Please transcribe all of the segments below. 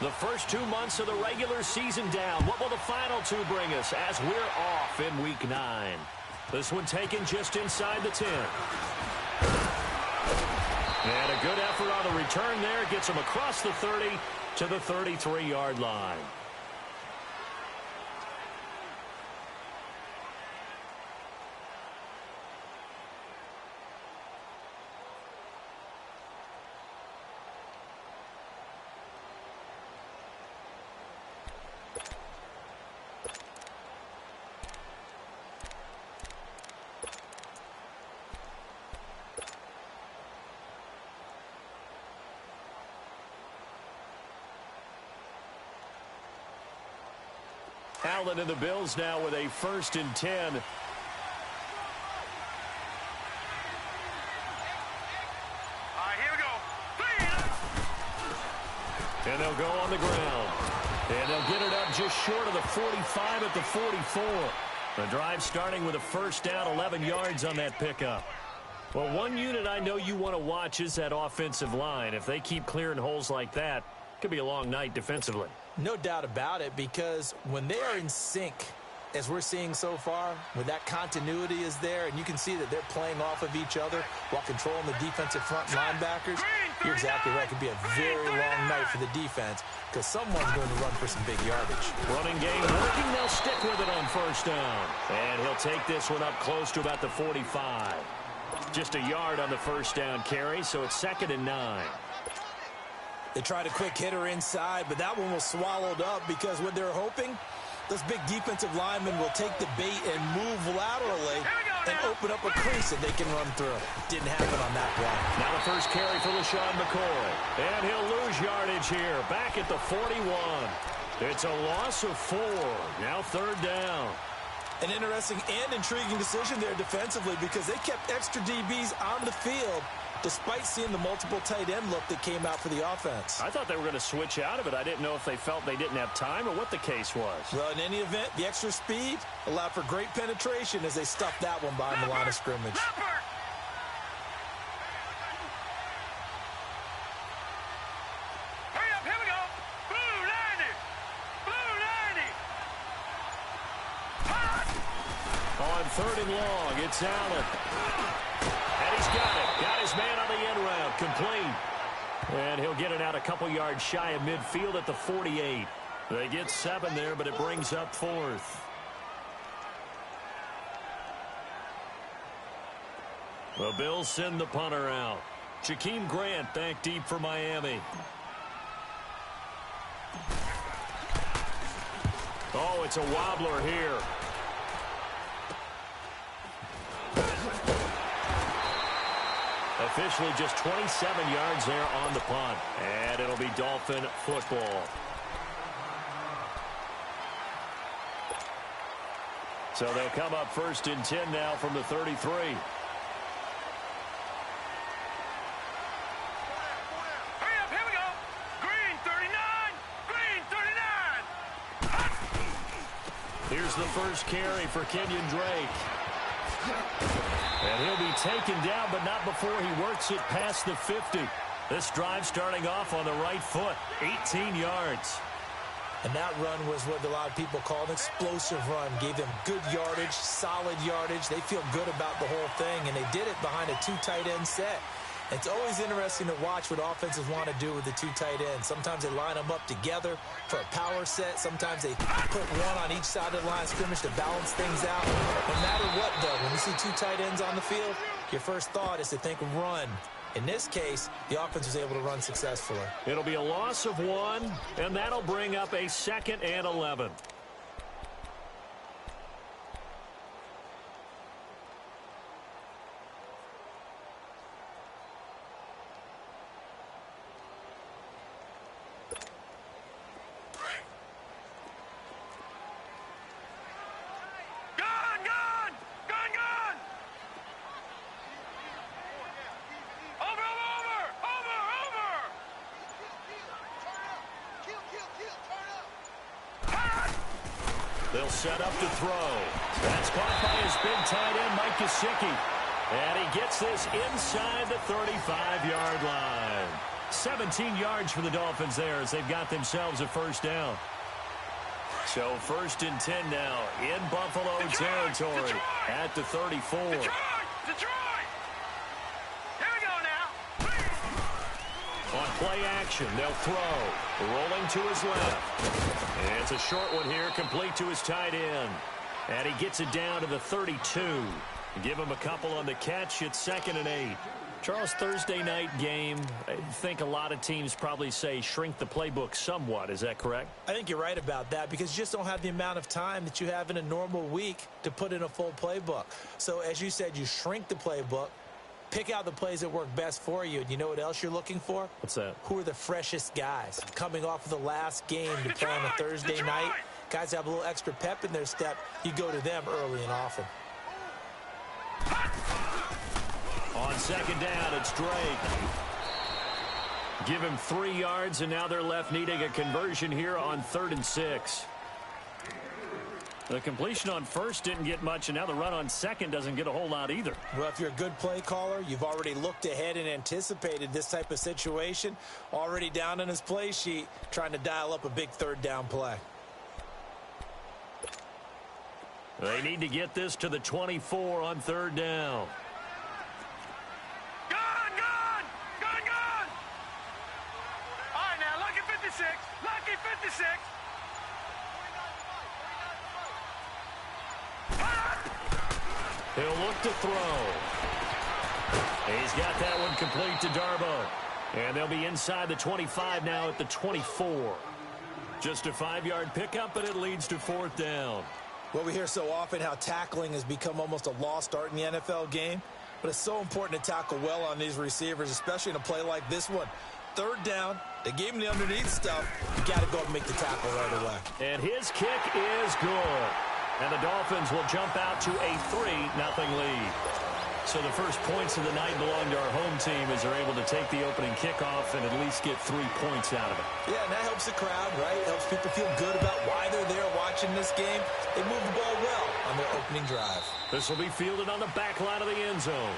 The first 2 months of the regular season down. What will the final two bring us as we're off in Week 9? This one taken just inside the 10. And a good effort on the return there. Gets him across the 30 to the 33-yard line. Allen and the Bills now with a 1st and 10. Here we go. And they'll go on the ground. And they'll get it up just short of the 45 at the 44. The drive starting with a 1st down, 11 yards on that pickup. Well, one unit I know you want to watch is that offensive line. If they keep clearing holes like that, it could be a long night defensively. No doubt about it, because when they are in sync, as we're seeing so far, when that continuity is there, and you can see that they're playing off of each other while controlling the defensive front linebackers, you're exactly right. It could be a very long night for the defense because someone's going to run for some big yardage. Running game working. They'll stick with it on 1st down. And he'll take this one up close to about the 45. Just a yard on the 1st down carry, so it's 2nd and 9. They tried a quick hitter inside, but that one was swallowed up because what they're hoping, those big defensive linemen will take the bait and move laterally and open up a crease that they can run through. Didn't happen on that play. Now the first carry for LaShawn McCoy. And he'll lose yardage here, back at the 41. It's a loss of 4. Now 3rd down. An interesting and intriguing decision there defensively because they kept extra DBs on the field despite seeing the multiple tight end look that came out for the offense. I thought they were going to switch out of it. I didn't know if they felt they didn't have time or what the case was. Well, in any event, the extra speed allowed for great penetration as they stuffed that one behind the line of scrimmage. Hurry up, here we go. Blue 90. Blue 90. On 3rd and long, it's Allen. And he's got it. Got his man on the end route. Complete. And he'll get it out a couple yards shy of midfield at the 48. They get 7 there, but it brings up 4th. The Bills send the punter out. Jakeem Grant back deep for Miami. Oh, it's a wobbler here. Officially just 27 yards there on the punt. And it'll be Dolphin football. So they'll come up 1st and 10 now from the 33. Hurry up, here we go. Green 39. Green 39. Here's the first carry for Kenyon Drake. And he'll be taken down, but not before he works it past the 50. This drive starting off on the right foot, 18 yards. And that run was what a lot of people call an explosive run. Gave them good yardage, solid yardage. They feel good about the whole thing, and they did it behind a 2 tight end set. It's always interesting to watch what offenses want to do with the 2 tight ends. Sometimes they line them up together for a power set. Sometimes they put one on each side of the line of scrimmage to balance things out. No matter what, though, when you see 2 tight ends on the field, your first thought is to think run. In this case, the offense was able to run successfully. It'll be a loss of 1, and that'll bring up a 2nd and 11. They'll set up to throw. That's caught by his big tight end, Mike Gesicki. And he gets this inside the 35-yard line. 17 yards for the Dolphins there as they've got themselves a first down. So 1st and 10 now in Buffalo territory at the 34. Detroit! Here we go now. On play action, they'll throw. Rolling to his left. And it's a short one here, complete to his tight end. And he gets it down to the 32. Give him a couple on the catch. It's 2nd and 8. Charles, Thursday night game, I think a lot of teams probably say shrink the playbook somewhat. Is that correct? I think you're right about that because you just don't have the amount of time that you have in a normal week to put in a full playbook. So, as you said, you shrink the playbook, pick out the plays that work best for you. And you know what else you're looking for? What's that? Who are the freshest guys coming off of the last game to play on a Thursday night? Guys have a little extra pep in their step. You go to them early and often. On 2nd down, it's Drake. Give him 3 yards, and now they're left needing a conversion here on 3rd and 6. The completion on 1st didn't get much, and now the run on 2nd doesn't get a whole lot either. Well, if you're a good play caller, you've already looked ahead and anticipated this type of situation. Already down in his play sheet, trying to dial up a big 3rd down play. They need to get this to the 24 on 3rd down. All right, now, lucky 56. Lucky 56. He'll look to throw. He's got that one complete to Darboh. And they'll be inside the 25 now at the 24. Just a 5-yard pickup, but it leads to 4th down. Well, we hear so often how tackling has become almost a lost art in the NFL game. But it's so important to tackle well on these receivers, especially in a play like this one. 3rd down, they gave him the underneath stuff. You got to go and make the tackle right away. And his kick is good. And the Dolphins will jump out to a 3-0 lead. So the first points of the night belong to our home team as they're able to take the opening kickoff and at least get 3 points out of it. Yeah, and that helps the crowd, right? It helps people feel good about why they're there watching this game. They move the ball well on their opening drive. This will be fielded on the back line of the end zone.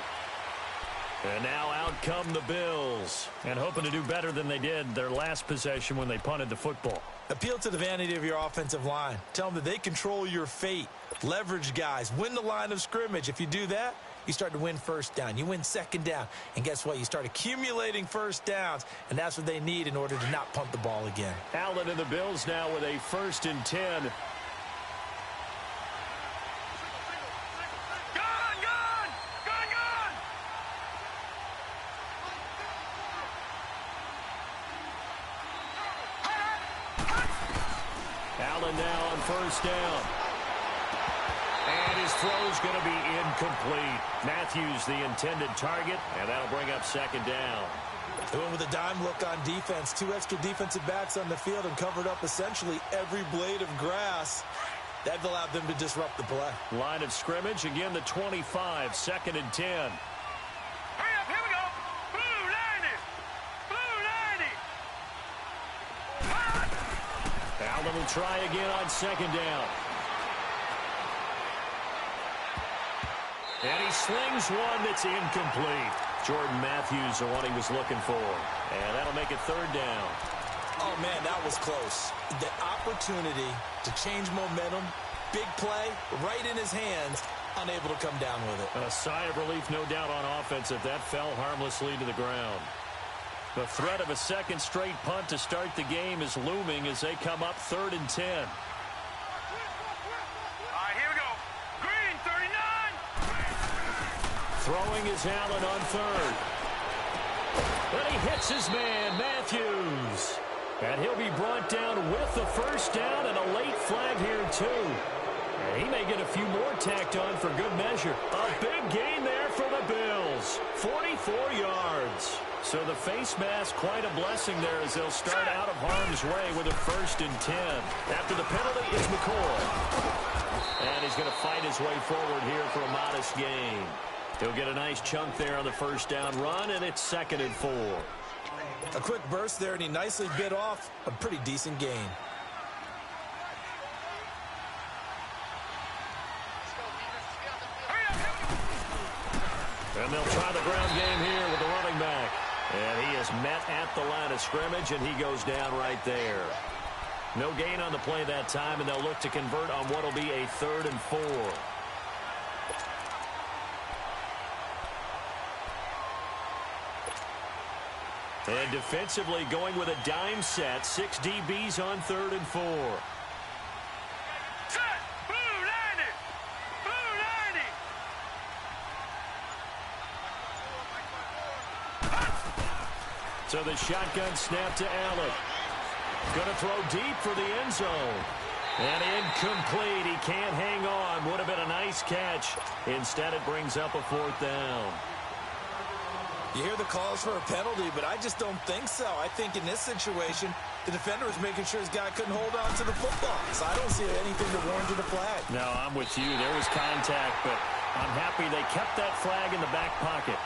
And now out come the Bills. And hoping to do better than they did their last possession when they punted the football. Appeal to the vanity of your offensive line. Tell them that they control your fate. Leverage guys. Win the line of scrimmage. If you do that, you start to win 1st down. You win 2nd down. And guess what? You start accumulating 1st downs. And that's what they need in order to not punt the ball again. Allen and the Bills now with a 1st and 10. Allen now on 1st down. And his throw's going to be incomplete. Matthews the intended target, and that'll bring up 2nd down. They went with a dime look on defense. 2 extra defensive backs on the field and covered up essentially every blade of grass. That allowed them to disrupt the play. Line of scrimmage, again the 25, 2nd and 10. Hurry up, here we go. Blue 90. Blue 90. Allen will try again on 2nd down. And he slings one that's incomplete. Jordan Matthews, the one he was looking for. And that'll make it 3rd down. Oh, man, that was close. The opportunity to change momentum, big play, right in his hands, unable to come down with it. A sigh of relief, no doubt, on offense if that fell harmlessly to the ground. The threat of a 2nd straight punt to start the game is looming as they come up 3rd and 10. All right, here we go. Green 39. Throwing is Allen on 3rd. But he hits his man, Matthews. And he'll be brought down with the 1st down and a late flag here, too. And he may get a few more tacked on for good measure. A big gain there for the Bills. 44 yards. So the face mask, quite a blessing there as they'll start out of harm's way with a 1st and 10. After the penalty, it's McCoy. And he's going to fight his way forward here for a modest gain. He'll get a nice chunk there on the 1st down run, and it's 2nd and 4. A quick burst there, and he nicely bit off a pretty decent gain. And they'll try the ground game here with the running back. And he is met at the line of scrimmage, and he goes down right there. No gain on the play that time, and they'll look to convert on what will be a 3rd and 4. And defensively going with a dime set. 6 DBs on 3rd and 4. Set. Blue 90. Blue 90. So the shotgun snap to Allen. Going to throw deep for the end zone. And incomplete. He can't hang on. Would have been a nice catch. Instead, it brings up a 4th down. You hear the calls for a penalty, but I just don't think so. I think in this situation, the defender was making sure his guy couldn't hold on to the football. So I don't see anything to warrant a flag. No, I'm with you. There was contact, but I'm happy they kept that flag in the back pocket.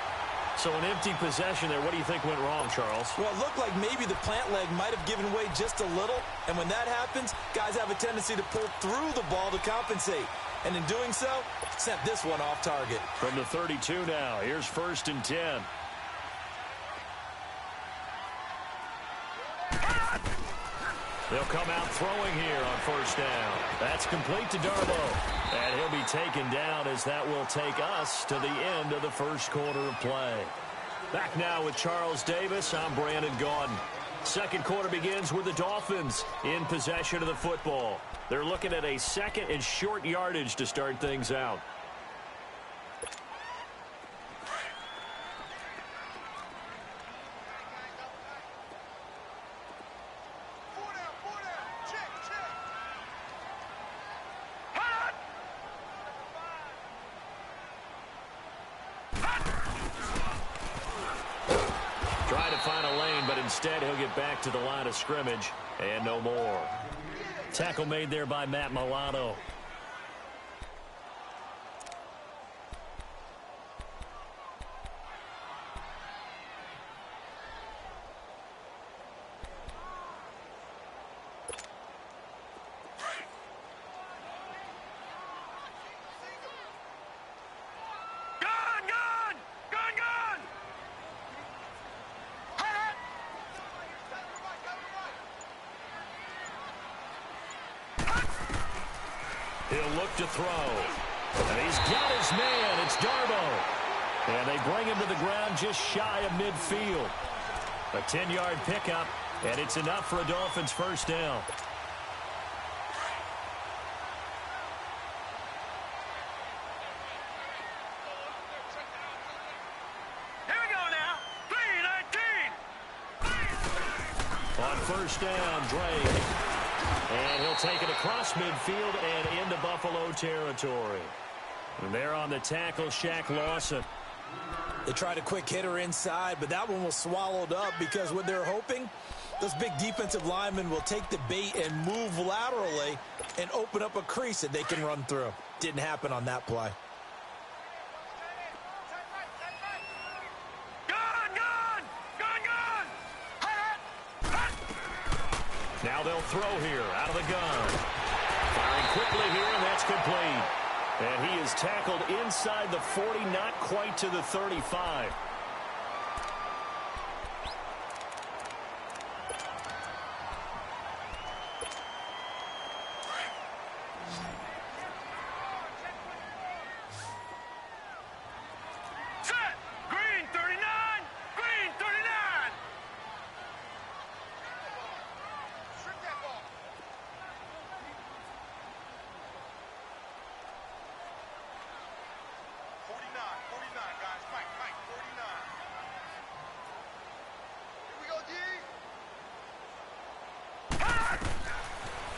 So an empty possession there. What do you think went wrong, Charles? Well, it looked like maybe the plant leg might have given way just a little. And when that happens, guys have a tendency to pull through the ball to compensate. And in doing so, sent this one off target. From the 32 now, here's 1st and 10. They'll come out throwing here on 1st down. That's complete to Darboh. And he'll be taken down as that will take us to the end of the 1st quarter of play. Back now with Charles Davis. I'm Brandon Gaudin. 2nd quarter begins with the Dolphins in possession of the football. They're looking at a 2nd and short yardage to start things out. Instead, he'll get back to the line of scrimmage and no more. Tackle made there by Matt Milano. He'll look to throw. And he's got his man. It's Darboh. And they bring him to the ground just shy of midfield. A 10-yard pickup, and it's enough for a Dolphins 1st down. Here we go now. 3-19. On 1st down, Drake. And he'll take it across midfield and into Buffalo territory. And there on the tackle, Shaq Lawson. They tried a quick hitter inside, but that one was swallowed up because what they're hoping, those big defensive linemen will take the bait and move laterally and open up a crease that they can run through. Didn't happen on that play. Now they'll throw here out of the gun. Firing quickly here, and that's complete. And he is tackled inside the 40, not quite to the 35.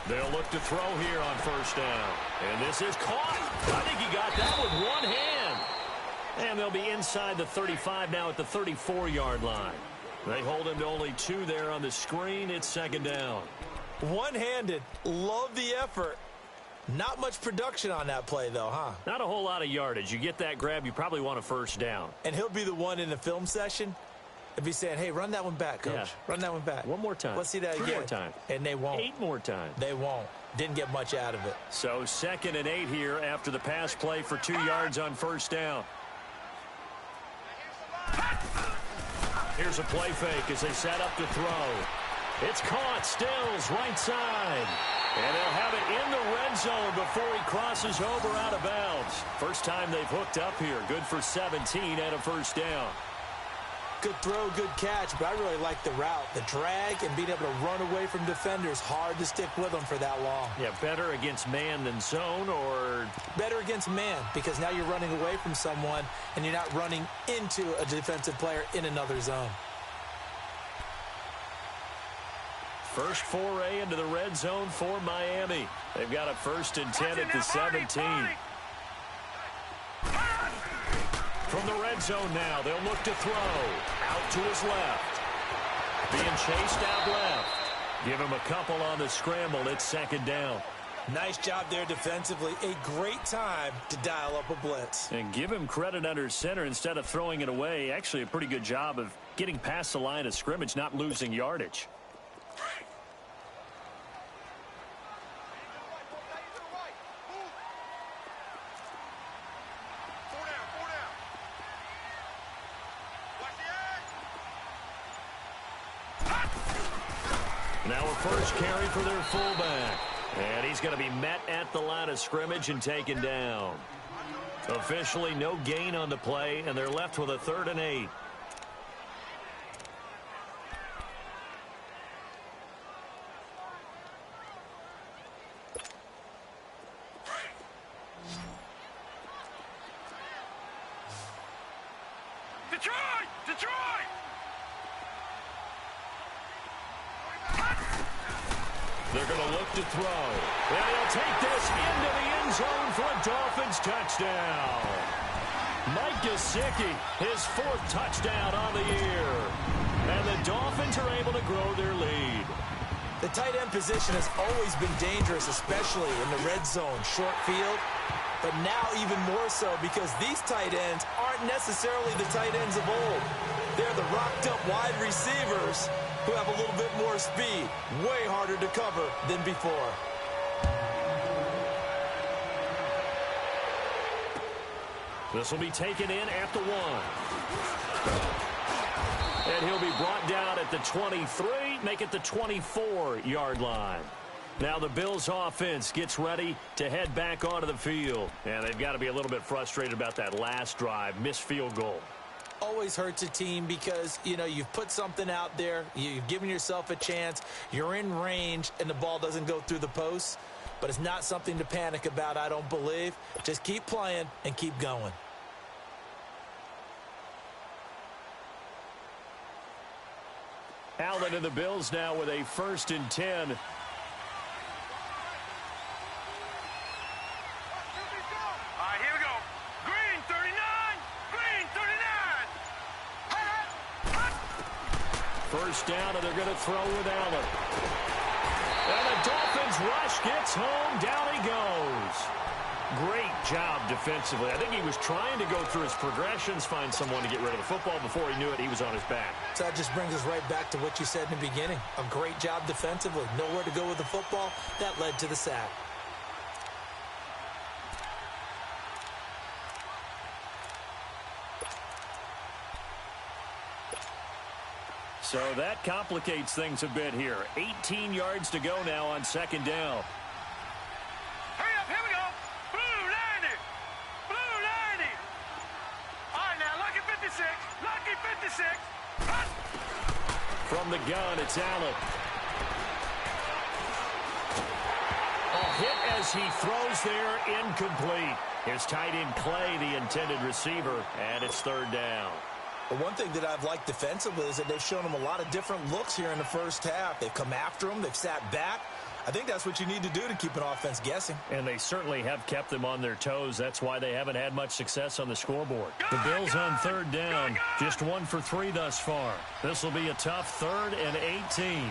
They'll look to throw here on 1st down. And this is caught. I think he got that with one hand. And they'll be inside the 35 now at the 34-yard line. They hold him to only 2 there on the screen. It's 2nd down. One-handed. Love the effort. Not much production on that play, though, huh? Not a whole lot of yardage. You get that grab, you probably want a 1st down. And he'll be the one in the film session if he's saying, hey, run that one back, coach. Yeah. Run that one back. One more time. Let's see that 3 again. more time. And they won't. 8 more times. They won't. Didn't get much out of it. So 2nd and 8 here after the pass play for 2 yards on 1st down. Here's a play fake as they set up to throw. It's caught. Stills right side. And they'll have it in the red zone before he crosses over out of bounds. First time they've hooked up here. Good for 17 and a first down. Good throw, good catch, but I really like the route. The drag and being able to run away from defenders, hard to stick with them for that long. Yeah, better against man than zone, or? Better against man, because now you're running away from someone and you're not running into a defensive player in another zone. First foray into the red zone for Miami. They've got a 1st and 10 at the 17. From the red zone now, they'll look to throw. Out to his left. Being chased out left. Give him a couple on the scramble. It's 2nd down. Nice job there defensively. A great time to dial up a blitz. And give him credit under center instead of throwing it away. Actually, a pretty good job of getting past the line of scrimmage, not losing yardage. Now a first carry for their fullback. And he's going to be met at the line of scrimmage and taken down. Officially no gain on the play, and they're left with a 3rd and 8. Detroit! Detroit! They're going to look to throw. And he'll take this into the end zone for a Dolphins touchdown. Mike Gesicki, his 4th touchdown on the year. And the Dolphins are able to grow their lead. The tight end position has always been dangerous, especially in the red zone, short field. But now even more so because these tight ends aren't necessarily the tight ends of old. They're the rocked-up wide receivers who have a little bit more speed. Way harder to cover than before. This will be taken in at the 1. And he'll be brought down at the 23, make it the 24-yard line. Now the Bills offense gets ready to head back onto the field. And they've got to be a little bit frustrated about that last drive, missed field goal. Always hurts a team because, you know, you've put something out there, you've given yourself a chance, you're in range, and the ball doesn't go through the posts. But it's not something to panic about, I don't believe. Just keep playing and keep going. Allen and the Bills now with a 1st and 10. All right, here we go. Green, 39. Green, 39. First down, and they're going to throw with Allen. And the Dolphins rush gets home. Down he goes. Great job defensively. I think he was trying to go through his progressions, find someone to get rid of the football. Before he knew it, he was on his back. So that just brings us right back to what you said in the beginning. A great job defensively. Nowhere to go with the football. That led to the sack. So that complicates things a bit here. 18 yards to go now on 2nd down. Hurry up, here we go. Blue 90. Blue 90. All right, now, lucky 56. Lucky 56. Hut. From the gun, it's Allen. A hit as he throws there, incomplete. Here's tight end Clay, the intended receiver, and it's 3rd down. But one thing that I've liked defensively is that they've shown him a lot of different looks here in the first half. They've come after him. They've sat back. I think that's what you need to do to keep an offense guessing. And they certainly have kept them on their toes. That's why they haven't had much success on the scoreboard. The Bills on 3rd down. Just 1 for 3 thus far. This will be a tough 3rd and 18.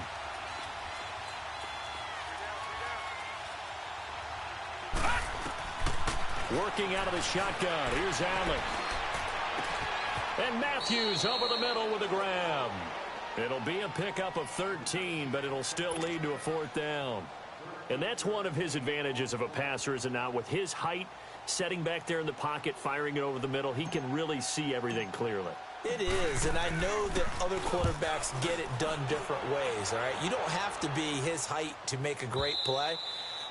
Working out of the shotgun. Here's Allen. And Matthews over the middle with a grab. It'll be a pickup of 13, but it'll still lead to a 4th down. And that's one of his advantages of a passer, is it not? With his height, setting back there in the pocket, firing it over the middle, he can really see everything clearly. It is, and I know that other quarterbacks get it done different ways, all right? You don't have to be his height to make a great play,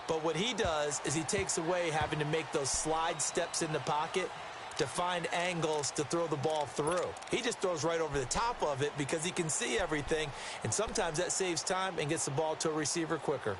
but what he does is he takes away having to make those slide steps in the pocket to find angles to throw the ball through. He just throws right over the top of it because he can see everything, and sometimes that saves time and gets the ball to a receiver quicker.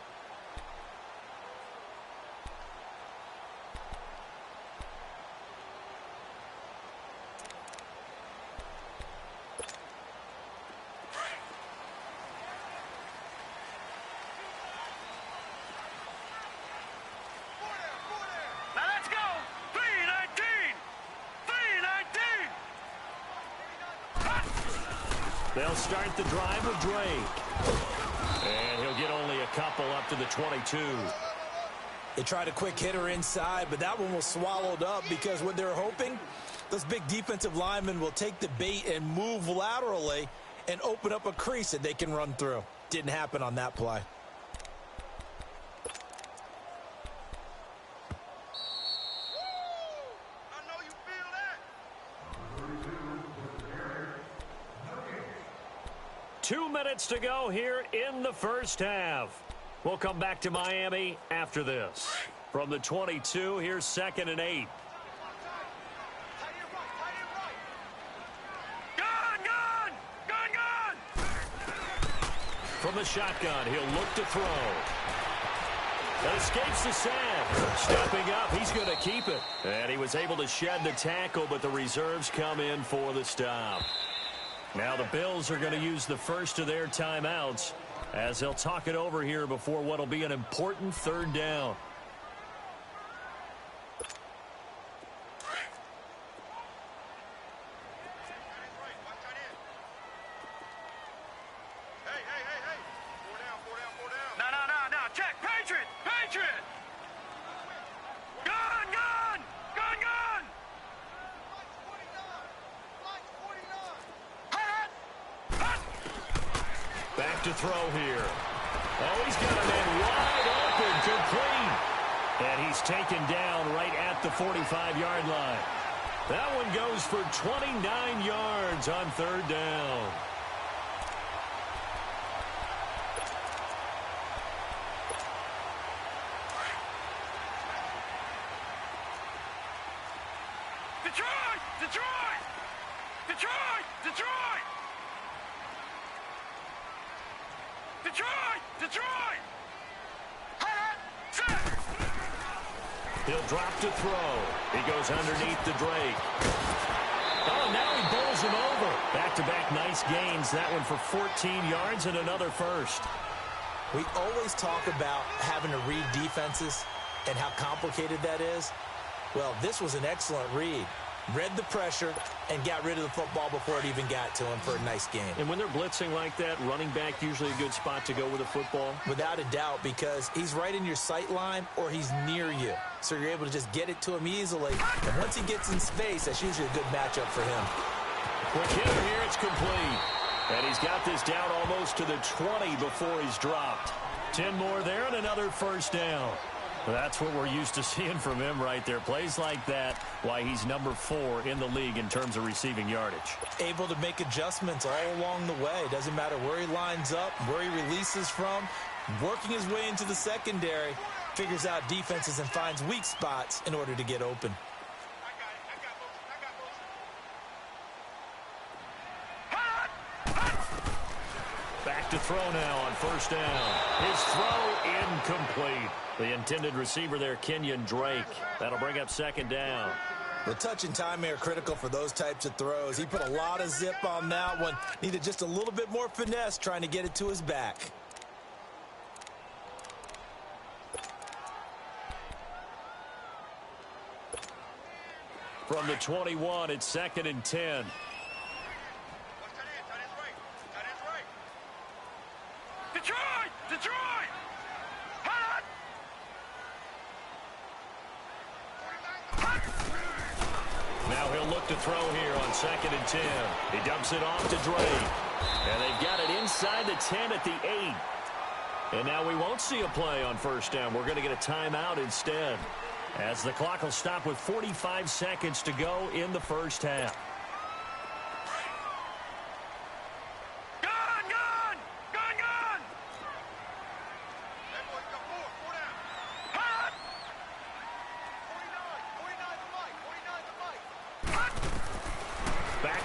They'll start the drive with Drake. And he'll get only a couple up to the 22. They tried a quick hitter inside, but that one was swallowed up because what they're hoping, those big defensive linemen will take the bait and move laterally and open up a crease that they can run through. Didn't happen on that play. Two minutes to go here in the first half. We'll come back to Miami after this. From the 22, here's 2nd and 8. From the shotgun, he'll look to throw. That escapes the sack. Stepping up, he's going to keep it. And he was able to shed the tackle, but the reserves come in for the stop. Now the Bills are going to use the first of their timeouts as they'll talk it over here before what will be an important 3rd down. Back to throw here. Oh, he's got a man wide open, complete. And he's taken down right at the 45-yard line. That one goes for 29 yards on 3rd down. Detroit! Detroit! Detroit! Detroit! Detroit! Detroit! He'll drop to throw. He goes underneath the Drake. Oh, now he bowls him over. Back-to-back nice gains. That one for 14 yards and another first. We always talk about having to read defenses and how complicated that is. Well, this was an excellent read. Read the pressure and got rid of the football before it even got to him for a nice game. And when they're blitzing like that, running back usually a good spot to go with a football? Without a doubt, because he's right in your sight line or he's near you. So you're able to just get it to him easily. And once he gets in space, that's usually a good matchup for him. Quick hitter here, it's complete. And he's got this down almost to the 20 before he's dropped. 10 more there and another first down. That's what we're used to seeing from him right there. Plays like that, why he's number 4 in the league in terms of receiving yardage. Able to make adjustments all along the way. Doesn't matter where he lines up, where he releases from. Working his way into the secondary, figures out defenses and finds weak spots in order to get open. Back to throw now on first down. His throw incomplete. The intended receiver there, Kenyon Drake. That'll bring up 2nd down. The touch and time are critical for those types of throws. He put a lot of zip on that one. Needed just a little bit more finesse trying to get it to his back. From the 21, it's 2nd and 10. Detroit! Detroit! Now he'll look to throw here on 2nd and 10. He dumps it off to Drake. And they've got it inside the 10 at the 8. And now we won't see a play on first down. We're going to get a timeout instead, as the clock will stop with 45 seconds to go in the first half.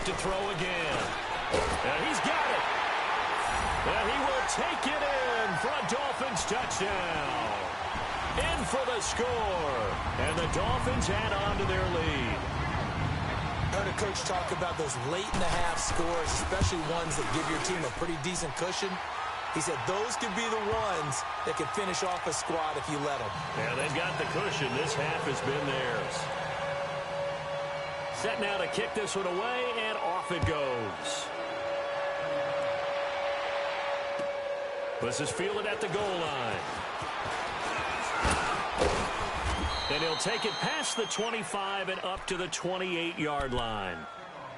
to throw again. And he's got it. And he will take it in for a Dolphins touchdown. In for the score. And the Dolphins add on to their lead. I heard a coach talk about those late-in-the-half scores, especially ones that give your team a pretty decent cushion. He said those could be the ones that can finish off a squad if you let them. Yeah, they've got the cushion. This half has been theirs. Set now to kick this one away, and off it goes. This is fielded at the goal line. And he'll take it past the 25 and up to the 28-yard line.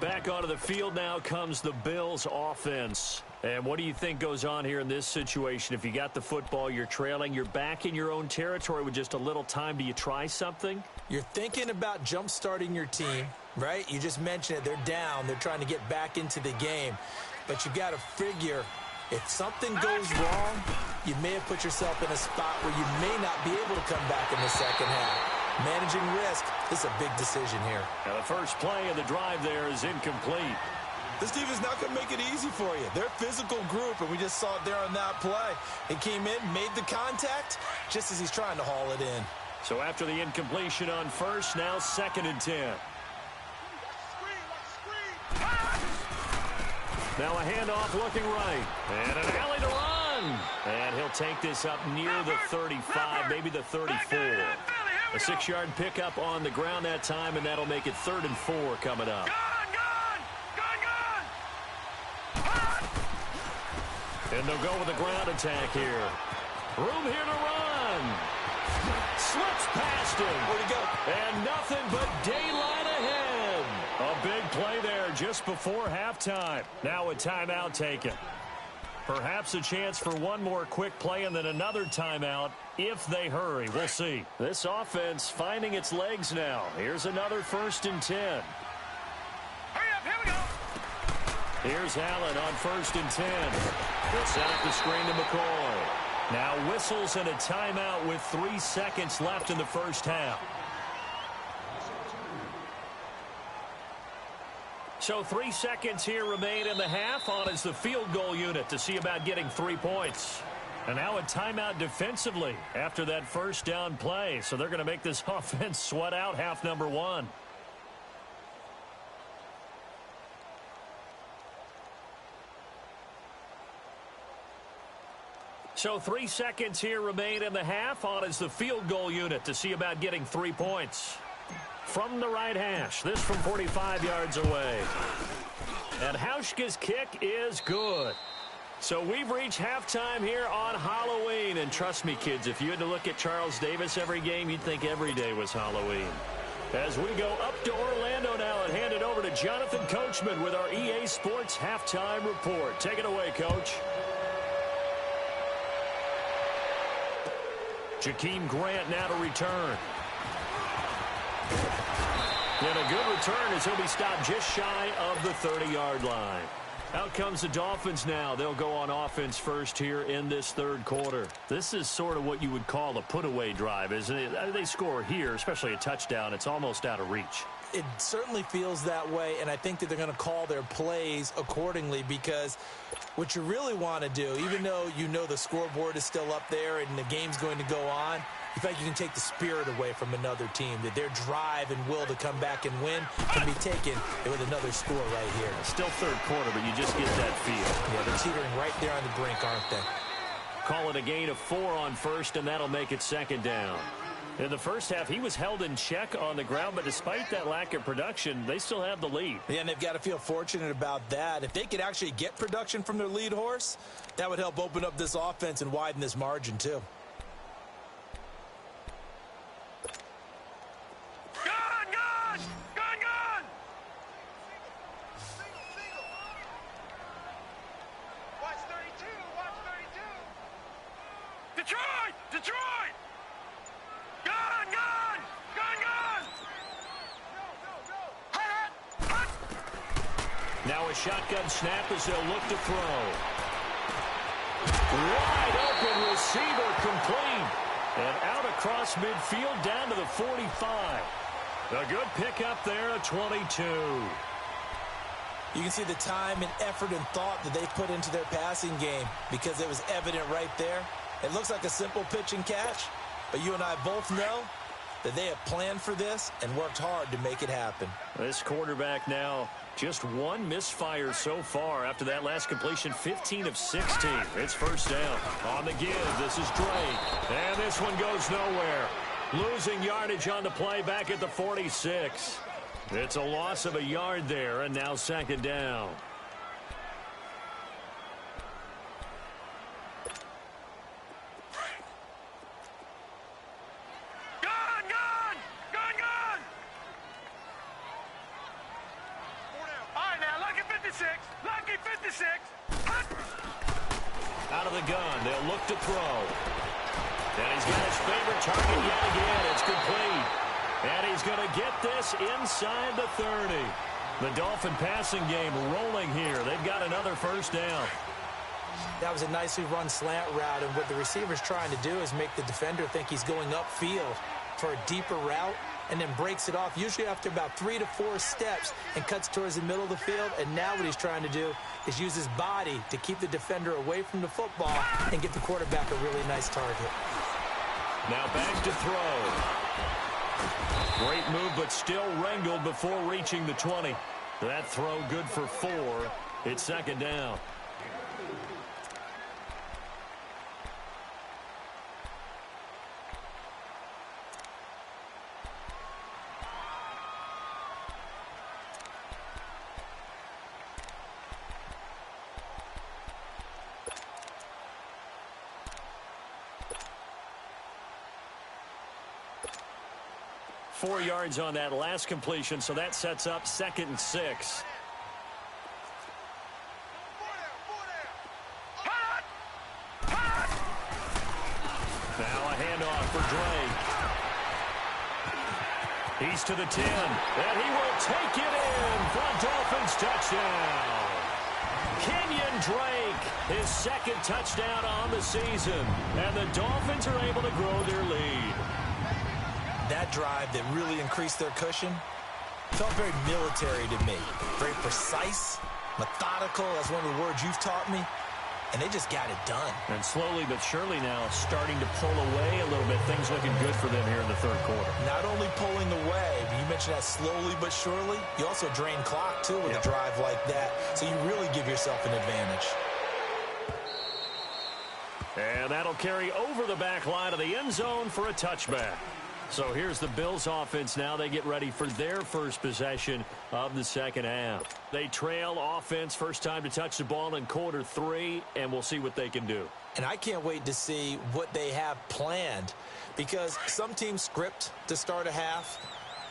Back onto the field now comes the Bills offense. And what do you think goes on here in this situation? If you got the football, you're trailing, you're back in your own territory with just a little time. Do you try something? You're thinking about jump-starting your team, right? You just mentioned it. They're down. They're trying to get back into the game. But you've got to figure if something goes wrong, you may have put yourself in a spot where you may not be able to come back in the second half. Managing risk is a big decision here. Now the first play of the drive there is incomplete. This team is not going to make it easy for you. They're a physical group, and we just saw it there on that play. He came in, made the contact, just as he's trying to haul it in. So after the incompletion on first, now 2nd and 10. Now a handoff looking right. And an alley to run. And he'll take this up near the 35, maybe the 34. A 6-yard pickup on the ground that time, and that'll make it 3rd and 4 coming up. And they'll go with a ground attack here. Room here to run. Slips past him. Where'd he go? And nothing but daylight ahead. A big play there just before halftime. Now a timeout taken. Perhaps a chance for one more quick play and then another timeout if they hurry. We'll see. This offense finding its legs now. Here's another 1st and 10. Hurry up, here we go. Here's Allen on 1st and 10. He'll set up the screen to McCoy. Now whistles and a timeout with 3 seconds left in the first half. So 3 seconds here remain in the half. On is the field goal unit to see about getting 3 points. And now a timeout defensively after that first down play. So they're going to make this offense sweat out half number 1. So 3 seconds here remain in the half. On is the field goal unit to see about getting 3 points. From the right hash, this from 45 yards away. And Hauschka's kick is good. So we've reached halftime here on Halloween. And trust me, kids, if you had to look at Charles Davis every game, you'd think every day was Halloween. As we go up to Orlando now and hand it over to Jonathan Coachman with our EA Sports Halftime Report. Take it away, Coach. Jakeem Grant now to return. And a good return as he'll be stopped just shy of the 30-yard line. Out comes the Dolphins now. They'll go on offense first here in this 3rd quarter. This is sort of what you would call a put-away drive, isn't it? They score here, especially a touchdown. It's almost out of reach. It certainly feels that way, and I think that they're going to call their plays accordingly because what you really want to do, even though you know the scoreboard is still up there and the game's going to go on, you feel like you can take the spirit away from another team, that their drive and will to come back and win can be taken with another score right here. Still 3rd quarter, but you just get that feel. Yeah, they're teetering right there on the brink, aren't they? Call it a gain of 4 on first, and that'll make it 2nd down. In the first half, he was held in check on the ground, but despite that lack of production, they still have the lead. Yeah, and they've got to feel fortunate about that. If they could actually get production from their lead horse, that would help open up this offense and widen this margin, too. Detroit! Gun! Now a shotgun snap as they'll look to throw. Wide open receiver complete. And out across midfield down to the 45. A good pickup there, a 22. You can see the time and effort and thought that they put into their passing game because it was evident right there. It looks like a simple pitch and catch, but you and I both know that they have planned for this and worked hard to make it happen. This quarterback now just one misfire so far after that last completion, 15 of 16. It's first down. On the give, this is Drake. And this one goes nowhere. Losing yardage on the play back at the 46. It's a loss of a yard there, and now second down. Out of the gun, they'll look to throw. And he's got his favorite target yet again. It's complete. And he's going to get this inside the 30. The Dolphin passing game rolling here. They've got another first down. That was a nicely run slant route, and what the receiver's trying to do is make the defender think he's going upfield for a deeper route, and then breaks it off, usually after about 3 to 4 steps, and cuts towards the middle of the field. And now what he's trying to do is use his body to keep the defender away from the football and get the quarterback a really nice target. Now back to throw. Great move, but still wrangled before reaching the 20. That throw good for 4. It's second down. Four yards on that last completion, so that sets up 2nd and 6. Now a handoff for Drake. He's to the 10, and he will take it in for a Dolphins touchdown. Kenyon Drake, his 2nd touchdown on the season, and the Dolphins are able to grow their lead. That drive that really increased their cushion felt very military to me. Very precise, methodical. That's one of the words you've taught me. And they just got it done. And slowly but surely now starting to pull away a little bit. Things looking good for them here in the third quarter. Not only pulling away, but you mentioned that slowly but surely. You also drain clock, too, with a drive like that. So you really give yourself an advantage. And that'll carry over the back line of the end zone for a touchback. So here's the Bills offense now. They get ready for their first possession of the second half. They trail offense, first time to touch the ball in quarter 3, and we'll see what they can do. And I can't wait to see what they have planned, because some teams script to start a half.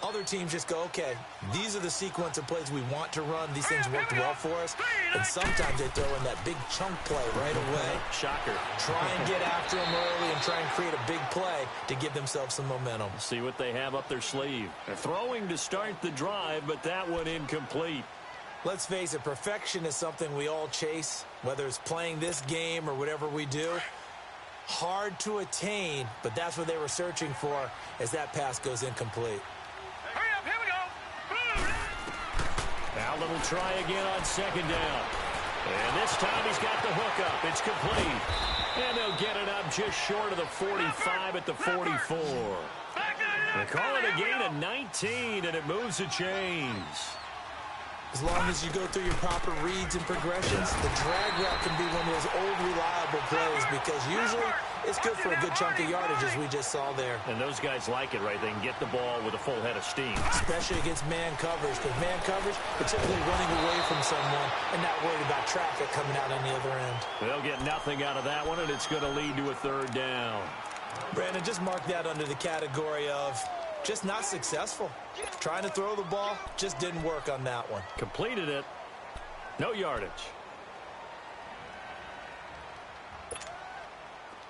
Other teams just go, okay, these are the sequence of plays we want to run. These things worked well for us. And sometimes they throw in that big chunk play right away. Shocker. Try and get after them early and try and create a big play to give themselves some momentum. See what they have up their sleeve. They're throwing to start the drive, but that one incomplete. Let's face it, perfection is something we all chase, whether it's playing this game or whatever we do. Hard to attain, but that's what they were searching for as that pass goes incomplete. Now a little try again on second down. And this time he's got the hook up. It's complete. And they'll get it up just short of the 45 at the 44. They call it a gain of 19, and it moves the chains. As long as you go through your proper reads and progressions, the drag route can be one of those old reliable plays, because usually it's good for a good chunk of yardage, as we just saw there. And those guys like it, right? They can get the ball with a full head of steam. Especially against man coverage, because man coverage, they're typically running away from someone and not worried about traffic coming out on the other end. They'll get nothing out of that one, and it's going to lead to a third down. Brandon, just mark that under the category of just not successful. Trying to throw the ball, just didn't work on that one. Completed it. No yardage.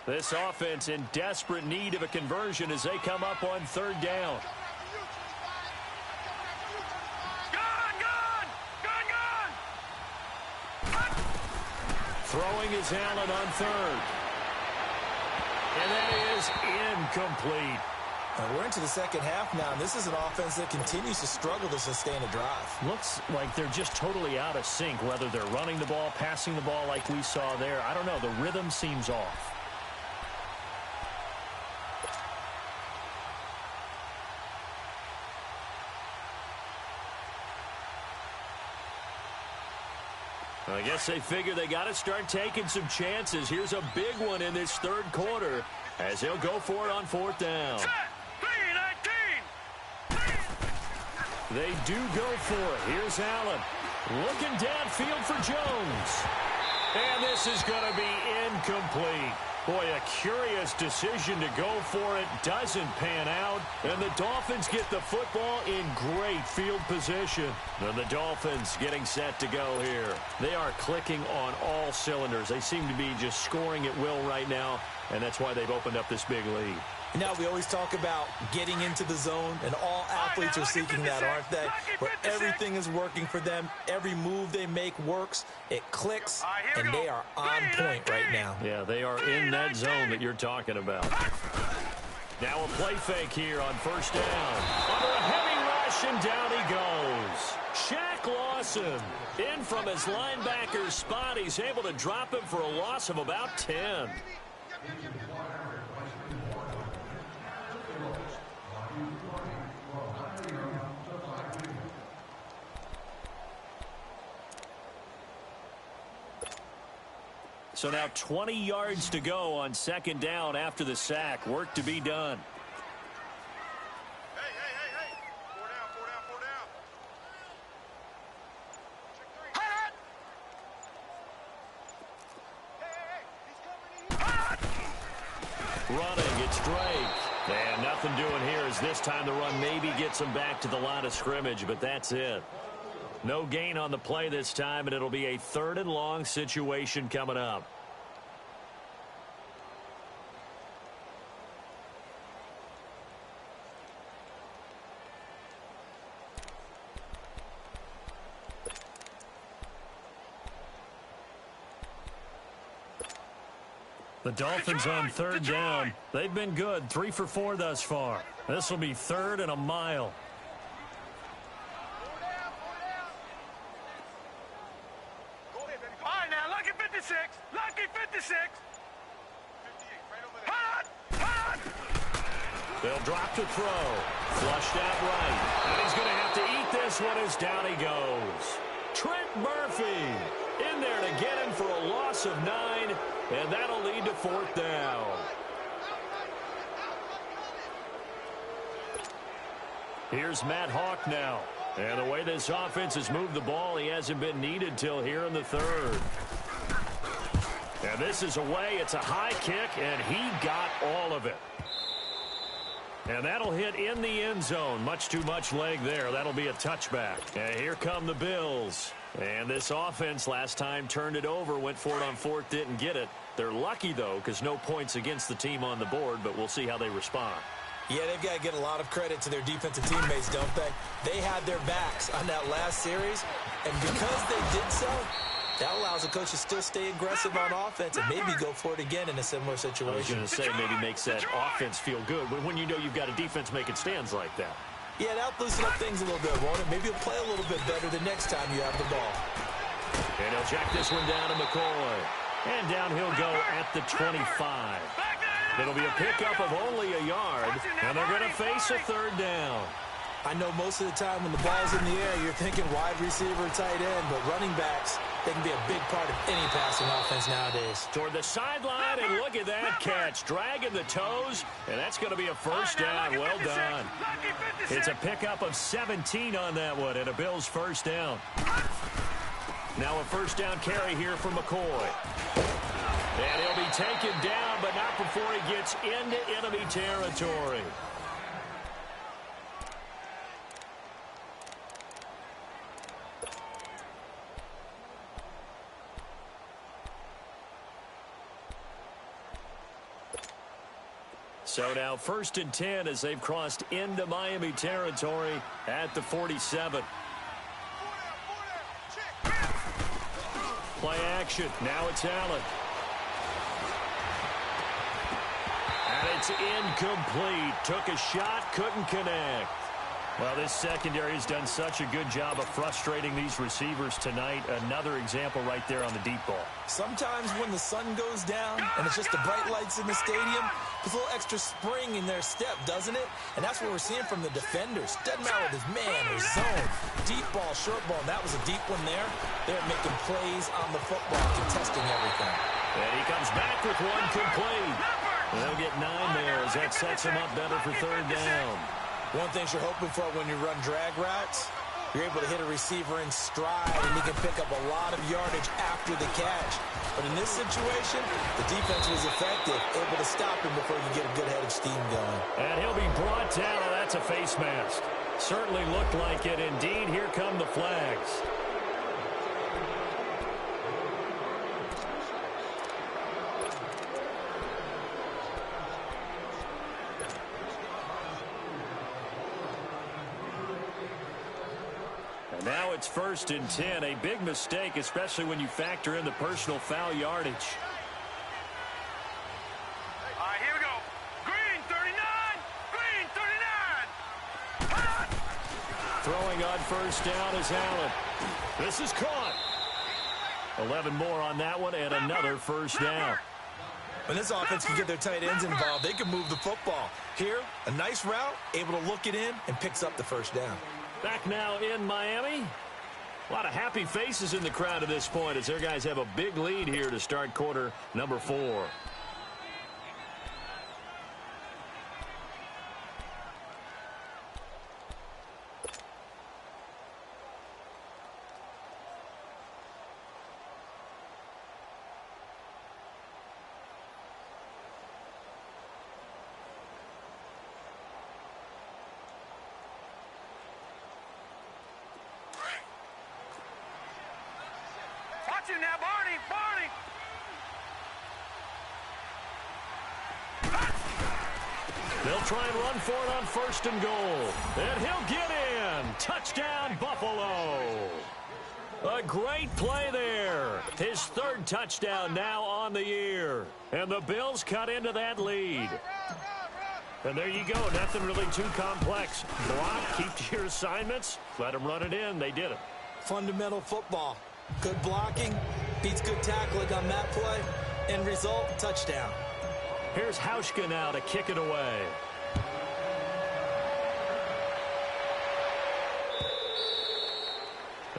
This offense in desperate need of a conversion as they come up on third down. Throwing is Allen on third. And that is incomplete. And we're into the second half now, and this is an offense that continues to struggle to sustain a drive. Looks like they're just totally out of sync, whether they're running the ball, passing the ball like we saw there. I don't know. The rhythm seems off. I guess they figure they got to start taking some chances. Here's a big one in this third quarter as they'll go for it on fourth down. They do go for it. Here's Allen. Looking downfield for Jones. And this is going to be incomplete. Boy, a curious decision to go for it. Doesn't pan out. And the Dolphins get the football in great field position. And the Dolphins getting set to go here. They are clicking on all cylinders. They seem to be just scoring at will right now. And that's why they've opened up this big lead. Now, we always talk about getting into the zone, and all athletes are seeking that, aren't they? Where everything is working for them. Every move they make works. It clicks, and they are on point right now. Yeah, they are in that zone that you're talking about. Now a play fake here on first down. Under a heavy rush, and down he goes. Shaq Lawson in from his linebacker spot. He's able to drop him for a loss of about 10. So now 20 yards to go on second down after the sack. Work to be done. Hey. 4 down. Running, it's Drake. And nothing doing here as this time the run maybe gets him back to the line of scrimmage, but that's it. No gain on the play this time, and it'll be a 3rd and long situation coming up. The Dolphins on 3rd down. They've been good, 3 for 4 thus far. This will be 3rd and a mile. They'll drop to throw. Flushed out right. And he's going to have to eat this one as down he goes. Trent Murphy in there to get him for a loss of 9. And that'll lead to 4th down. Here's Matt Hawk now. And the way this offense has moved the ball, he hasn't been needed till here in the 3rd. And this is away. It's a high kick, and he got all of it. And that'll hit in the end zone. Much too much leg there. That'll be a touchback. And here come the Bills. And this offense last time turned it over, went for it on 4th, didn't get it. They're lucky, though, because no points against the team on the board, but we'll see how they respond. Yeah, they've got to get a lot of credit to their defensive teammates, don't they? They had their backs on that last series, and because they did so, that allows the coach to still stay aggressive on offense and maybe go for it again in a similar situation. I was going to say maybe makes that offense feel good when you know you've got a defense making stands like that. Yeah, that'll loosen up things a little bit, won't it? Maybe you'll play a little bit better the next time you have the ball. And he'll jack this one down to McCoy. And down he'll go at the 25. It'll be a pickup of only a yard, and they're going to face a 3rd down. I know most of the time when the ball's in the air, you're thinking wide receiver, tight end, but running backs, they can be a big part of any passing offense nowadays. Toward the sideline, and look at that catch. Dragging the toes, and that's going to be a 1st down. Well done. It's a pickup of 17 on that one, and a Bills 1st down. Now a 1st down carry here for McCoy. And he'll be taken down, but not before he gets into enemy territory. So now 1st and 10 as they've crossed into Miami territory at the 47. Play action. Now it's Allen. And it's incomplete. Took a shot, couldn't connect. Well, this secondary has done such a good job of frustrating these receivers tonight. Another example right there on the deep ball. Sometimes when the sun goes down and it's just the bright lights in the stadium, there's a little extra spring in their step, doesn't it? And that's what we're seeing from the defenders. Doesn't matter if it's man or zone, deep ball, short ball. And that was a deep one there. They're making plays on the football, contesting everything. And he comes back with one complete. And they'll get 9 there as that sets him up better for third down. One thing you're hoping for when you run drag routes, you're able to hit a receiver in stride, and he can pick up a lot of yardage after the catch. But in this situation, the defense was effective, able to stop him before you get a good head of steam going. And he'll be brought down. Oh, that's a face mask. Certainly looked like it. Indeed, here come the flags. Now it's 1st and 10. A big mistake, especially when you factor in the personal foul yardage. All right, here we go. Green 39. Green 39. Throwing on 1st down is Allen. This is caught. 11 more on that one and another 1st down. When this offense can get their tight ends involved, they can move the football. Here, a nice route, able to look it in, and picks up the 1st down. Back now in Miami. A lot of happy faces in the crowd at this point as their guys have a big lead here to start quarter number 4. Watch him now, Barney. They'll try and run for it on 1st and goal. And he'll get in. Touchdown, Buffalo. A great play there. His 3rd touchdown now on the year. And the Bills cut into that lead. And there you go. Nothing really too complex. Block, keep to your assignments. Let them run it in. They did it. Fundamental football. Good blocking, beats good tackling on that play. End result, touchdown. Here's Hauschka now to kick it away.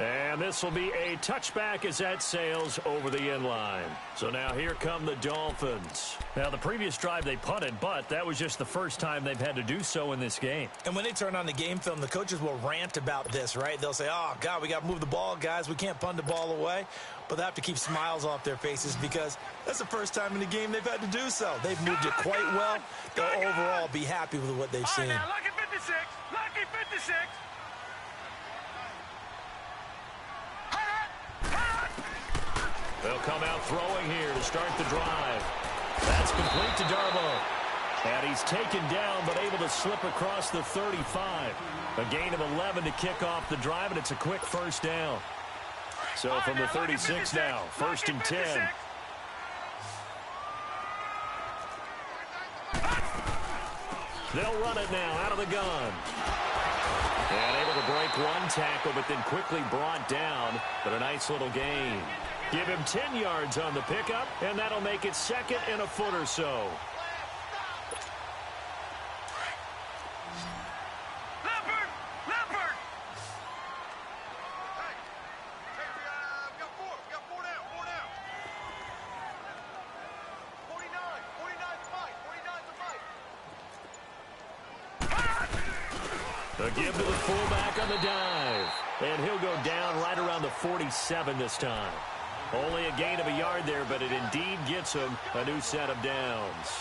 And this will be a touchback as that sails over the end line. So now here come the Dolphins. Now, the previous drive they punted, but that was just the first time they've had to do so in this game. And when they turn on the game film, the coaches will rant about this, right? They'll say, oh, God, we got to move the ball, guys. We can't punt the ball away. But they have to keep smiles off their faces because that's the first time in the game they've had to do so. They've moved it quite well. They'll overall be happy with what they've seen. All right, now, lucky 56. Lucky 56. They'll come out throwing here to start the drive. That's complete to Darboh. And he's taken down but able to slip across the 35. A gain of 11 to kick off the drive, and it's a quick 1st down. So from the 36 now, 1st and 10. They'll run it now out of the gun. And able to break one tackle, but then quickly brought down. But a nice little gain. Give him 10 yards on the pickup, and that'll make it 2nd and a foot or so. Leopard! Leopard! We got 4 down. 49 to fight. A give to the fullback on the dive. And he'll go down right around the 47 this time. Only a gain of a yard there, but it indeed gets him a new set of downs.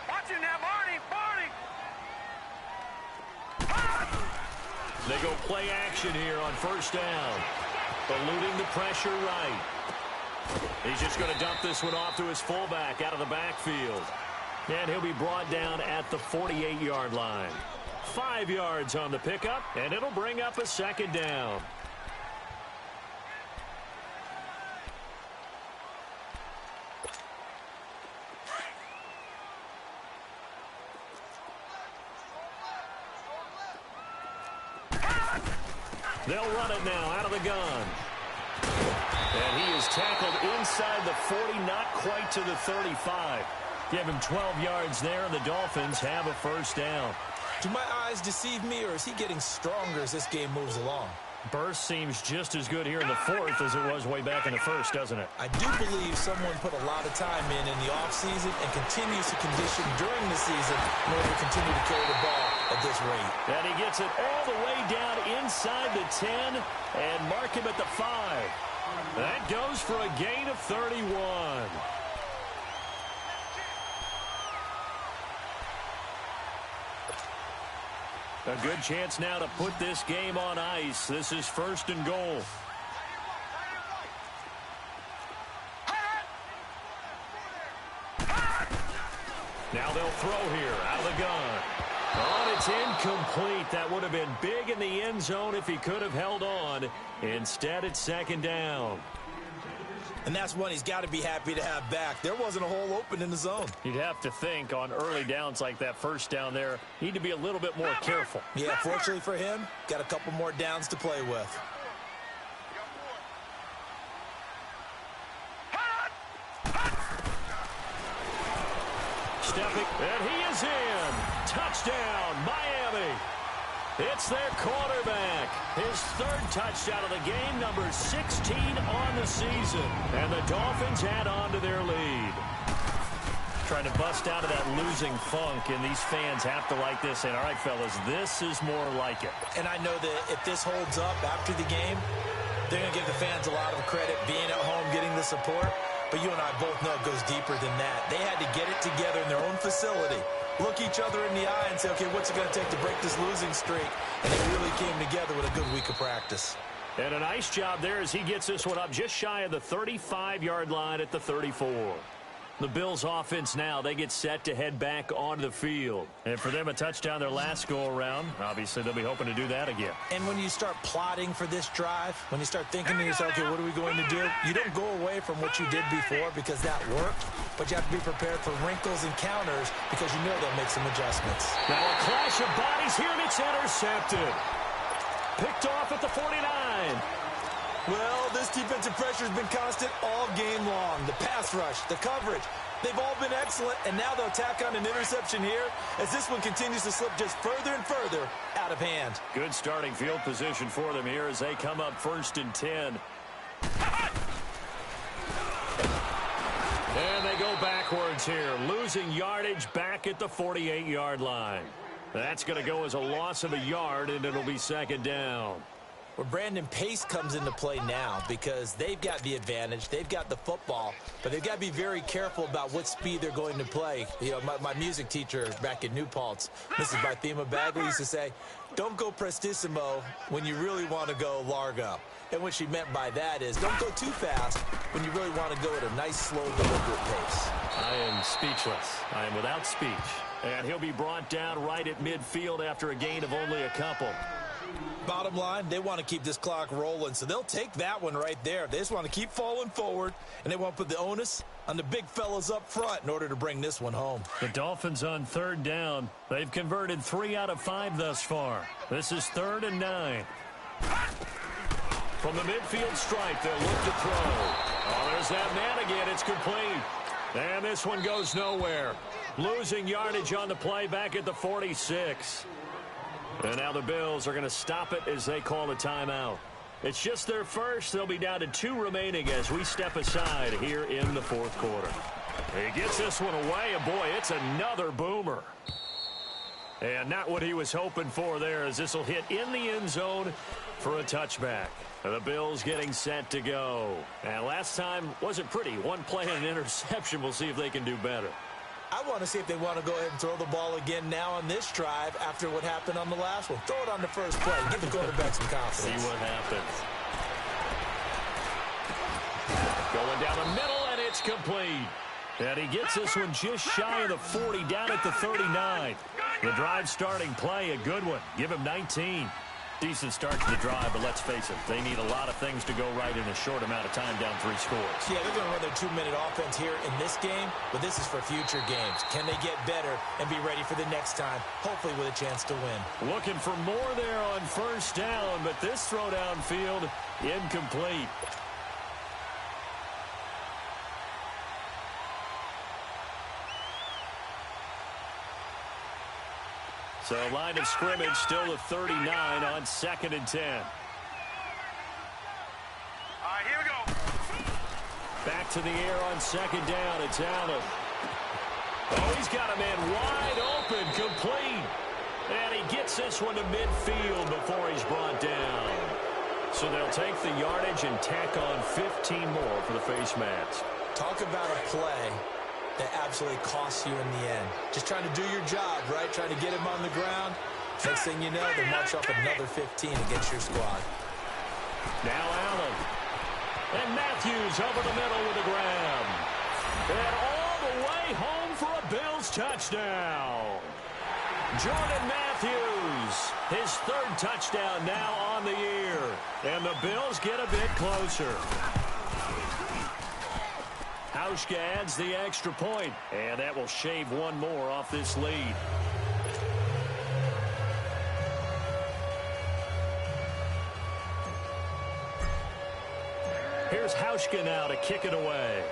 Watch him now, Barney. They go play action here on 1st down. Eluding the pressure right. He's just going to dump this one off to his fullback out of the backfield. And he'll be brought down at the 48-yard line. 5 yards on the pickup, and it'll bring up a 2nd down. They'll run it now out of the gun. And he is tackled inside the 40, not quite to the 35. Give him 12 yards there, and the Dolphins have a first down. Do my eyes deceive me, or is he getting stronger as this game moves along? Burst seems just as good here in the fourth as it was way back in the first, doesn't it? I do believe someone put a lot of time in the offseason and continues to condition during the season in order to continue to carry the ball at this rate. And he gets it all the way down inside the 10 and mark him at the 5. That goes for a gain of 31. A good chance now to put this game on ice. This is 1st and goal. Now they'll throw here out of the gun. Oh, it's incomplete. That would have been big in the end zone if he could have held on. Instead, it's 2nd down. And that's one he's got to be happy to have back. There wasn't a hole open in the zone. You'd have to think on early downs like that first down there, need to be a little bit more careful. Yeah, fortunately for him, got a couple more downs to play with. Stepping, and he is in. Touchdown, Miami. It's their quarterback. His 3rd touchdown of the game, number 16 on the season. And the Dolphins add on to their lead. Trying to bust out of that losing funk, and these fans have to like this. And all right, fellas, this is more like it. And I know that if this holds up after the game, they're going to give the fans a lot of credit being at home, getting the support. But you and I both know it goes deeper than that. They had to get it together in their own facility, look each other in the eye and say, okay, what's it going to take to break this losing streak? And they really came together with a good week of practice. And a nice job there as he gets this one up just shy of the 35-yard line at the 34. The Bills offense now, they get set to head back onto the field. And for them, a touchdown their last go-around. Obviously, they'll be hoping to do that again. And when you start plotting for this drive, when you start thinking to yourself, okay, what are we going to do? You don't go away from what you did before because that worked, but you have to be prepared for wrinkles and counters because you know they'll make some adjustments. Now a clash of bodies here, and it's intercepted. Picked off at the 49. Well, this defensive pressure has been constant all game long. The pass rush, the coverage, they've all been excellent, and now they'll tack on an interception here as this one continues to slip just further and further out of hand. Good starting field position for them here as they come up 1st and 10. And they go backwards here, losing yardage back at the 48-yard line. That's going to go as a loss of a yard, and it'll be 2nd down. Well, Brandon, pace comes into play now because they've got the advantage. They've got the football, but they've got to be very careful about what speed they're going to play. You know, my music teacher back in New Paltz, Mrs. Bythema Bagley, used to say, don't go prestissimo when you really want to go largo. And what she meant by that is don't go too fast when you really want to go at a nice, slow, deliberate pace. I am speechless. I am without speech. And he'll be brought down right at midfield after a gain of only a couple. Bottom line, they want to keep this clock rolling, so they'll take that one right there. They just want to keep falling forward, and they want to put the onus on the big fellas up front in order to bring this one home. The Dolphins on 3rd down. They've converted 3 out of 5 thus far. This is 3rd and 9. From the midfield stripe, they'll look to throw. Oh, there's that man again. It's complete. And this one goes nowhere. Losing yardage on the play back at the 46. And now the Bills are going to stop it as they call a timeout. It's just their first. They'll be down to 2 remaining as we step aside here in the 4th quarter. He gets this one away, and boy, it's another boomer. And not what he was hoping for there, as this will hit in the end zone for a touchback. The Bills getting set to go. And last time wasn't pretty. One play and an interception. We'll see if they can do better. I want to see if they want to go ahead and throw the ball again now on this drive after what happened on the last one. Throw it on the first play. Give the quarterback some confidence. See what happens. Going down the middle, and it's complete. And he gets this one just shy of the 40, down at the 39. The drive starting play, a good one. Give him 19. Decent start to the drive, but let's face it, they need a lot of things to go right in a short amount of time down 3 scores. Yeah, they're going to run their 2-minute offense here in this game, but this is for future games. Can they get better and be ready for the next time, hopefully with a chance to win? Looking for more there on first down, but this throw downfield incomplete. So line of scrimmage still at 39 on 2nd and 10. All right, here we go. Back to the air on 2nd down. It's Allen. Oh, he's got a man wide open, complete. And he gets this one to midfield before he's brought down. So they'll take the yardage and tack on 15 more for the face mask. Talk about a play that absolutely costs you in the end. Just trying to do your job, right? Trying to get him on the ground. Next thing you know, they march off another 15 against your squad. Now Allen. And Matthews over the middle with a grab. And all the way home for a Bills touchdown. Jordan Matthews, his 3rd touchdown now on the year. And the Bills get a bit closer. Hauschka adds the extra point, and that will shave one more off this lead. Here's Hauschka now to kick it away.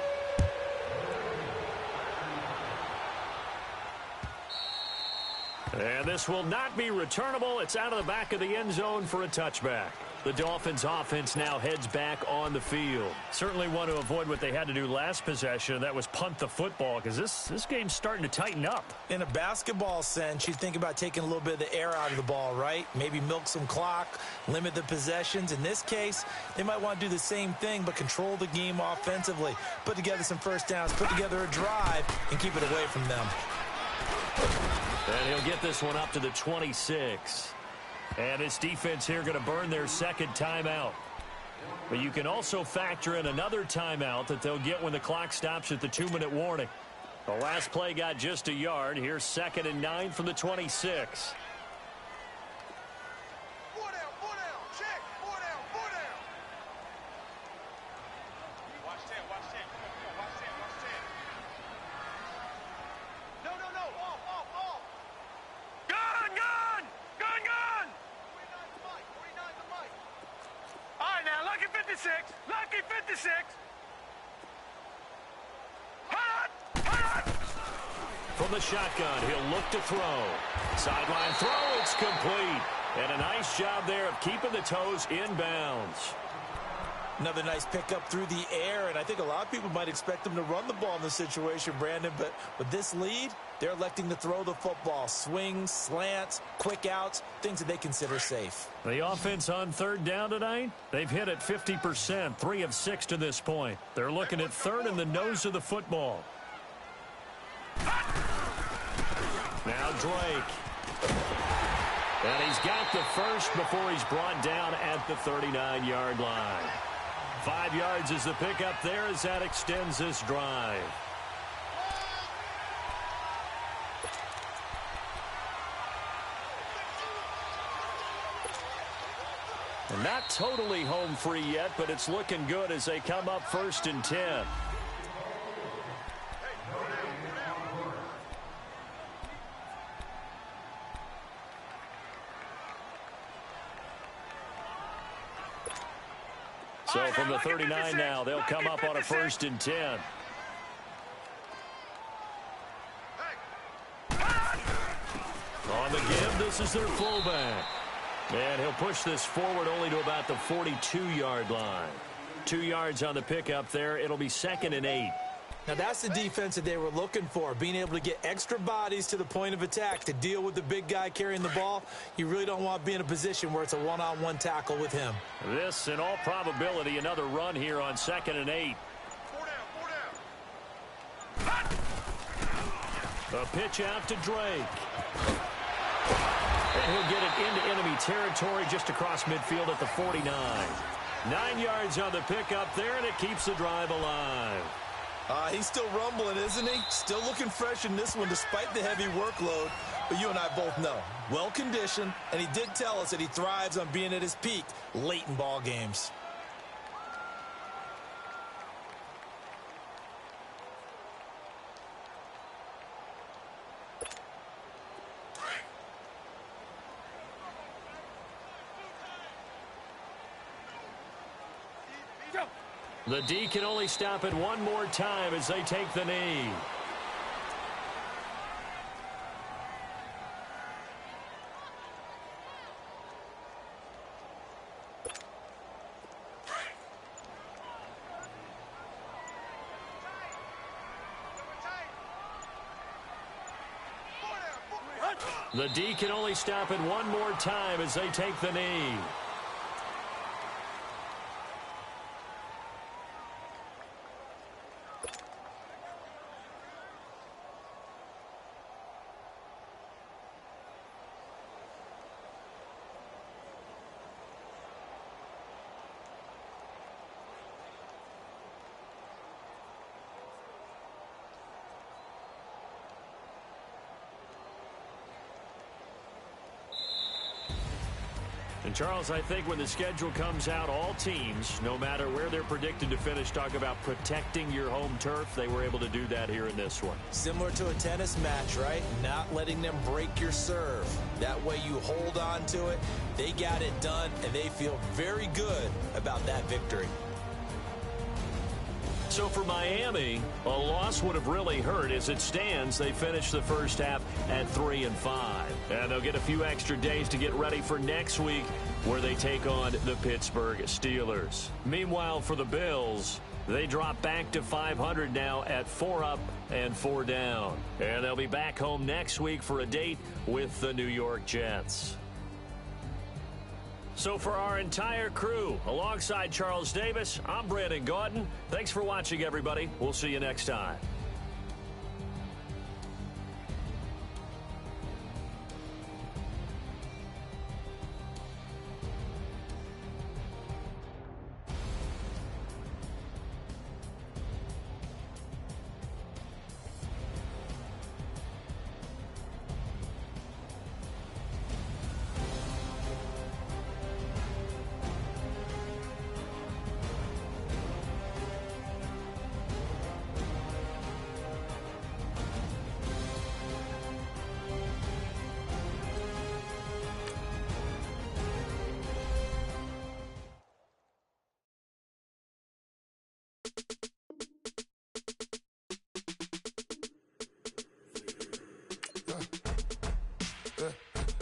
And this will not be returnable. It's out of the back of the end zone for a touchback. The Dolphins offense now heads back on the field. Certainly want to avoid what they had to do last possession. That was punt the football, because this game's starting to tighten up. In a basketball sense, you think about taking a little bit of the air out of the ball, right? Maybe milk some clock, limit the possessions. In this case, they might want to do the same thing, but control the game offensively. Put together some first downs, put together a drive, and keep it away from them. And he'll get this one up to the 26. And this defense here going to burn their 2nd timeout. But you can also factor in another timeout that they'll get when the clock stops at the 2-minute warning. The last play got just a yard. Here's 2nd and 9 from the 26. Lucky 56. From the shotgun, he'll look to throw. Sideline throw, it's complete. And a nice job there of keeping the toes inbounds. Another nice pickup through the air, and I think a lot of people might expect them to run the ball in this situation, Brandon, but with this lead, they're electing to throw the football. Swings, slants, quick outs, things that they consider safe. The offense on 3rd down tonight, they've hit it 50%, 3 of 6 to this point. They're looking at 3rd in the nose of the football. Now Drake. And he's got the first before he's brought down at the 39-yard line. 5 yards is the pickup there as that extends this drive. And not totally home free yet, but it's looking good as they come up 1st and 10. So from the 39 now, they'll come up on a 1st and 10. On the give, this is their fullback. And he'll push this forward only to about the 42-yard line. 2 yards on the pickup there. It'll be 2nd and 8. Now that's the defense that they were looking for, being able to get extra bodies to the point of attack to deal with the big guy carrying the ball. You really don't want to be in a position where it's a one-on-one tackle with him. This, in all probability, another run here on 2nd and 8. 4 down. A pitch out to Drake. And he'll get it into enemy territory just across midfield at the 49. 9 yards on the pickup there, and it keeps the drive alive. He's still rumbling, isn't he? Still looking fresh in this one despite the heavy workload. But you and I both know, well-conditioned, and he did tell us that he thrives on being at his peak late in ball games. The D can only stop it one more time as they take the knee. The D can only stop it one more time as they take the knee. And, Charles, I think when the schedule comes out, all teams, no matter where they're predicted to finish, talk about protecting your home turf. They were able to do that here in this one. Similar to a tennis match, right? Not letting them break your serve. That way you hold on to it. They got it done, and they feel very good about that victory. So for Miami, a loss would have really hurt. As it stands, they finished the first half at 3-5. And they'll get a few extra days to get ready for next week, where they take on the Pittsburgh Steelers. Meanwhile, for the Bills, they drop back to 500 now at 4 up and 4 down. And they'll be back home next week for a date with the New York Jets. So for our entire crew, alongside Charles Davis, I'm Brandon Gaudin. Thanks for watching, everybody. We'll see you next time.